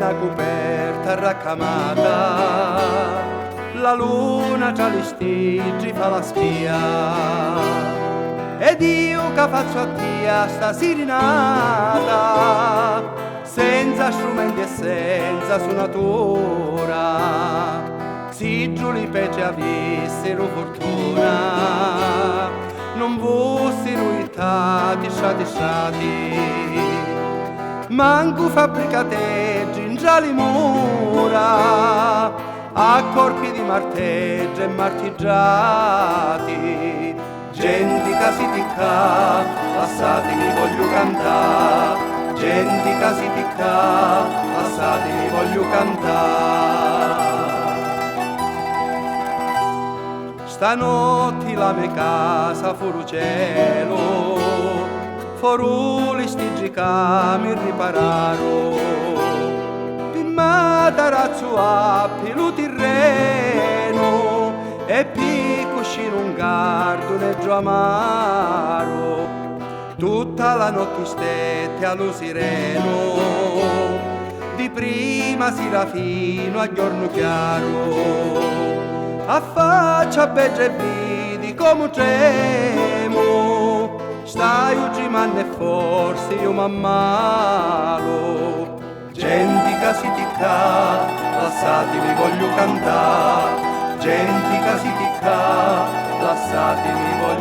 una coperta raccamata, la luna tra gli stiggi fa la spia, ed io che faccio a tia sta sirinata, senza strumenti e senza suonatura. Si giù li pece avessero fortuna, non fossero irritati, sciati, manco fabbricateggi in già le mura, a corpi di marteggi e martigiati. Genti che si ticca, passatemi voglio cantare, genti che si ticca, passatemi voglio cantare. Stanotte la mia casa fuori cielo, fuori gli stigi che mi ripararono, prima tarazzo appi lo terreno e poi cuscino un gardo nel giù amaro. Tutta la notte stette allo sireno, di prima sera fino a giorno chiaro, affaccia begge e vidi come tremo, stai ugimanne e forse io m'ammalo. Genti che si ticca, lasciatemi voglio cantare, genti che si ticca, lasciatemi voglio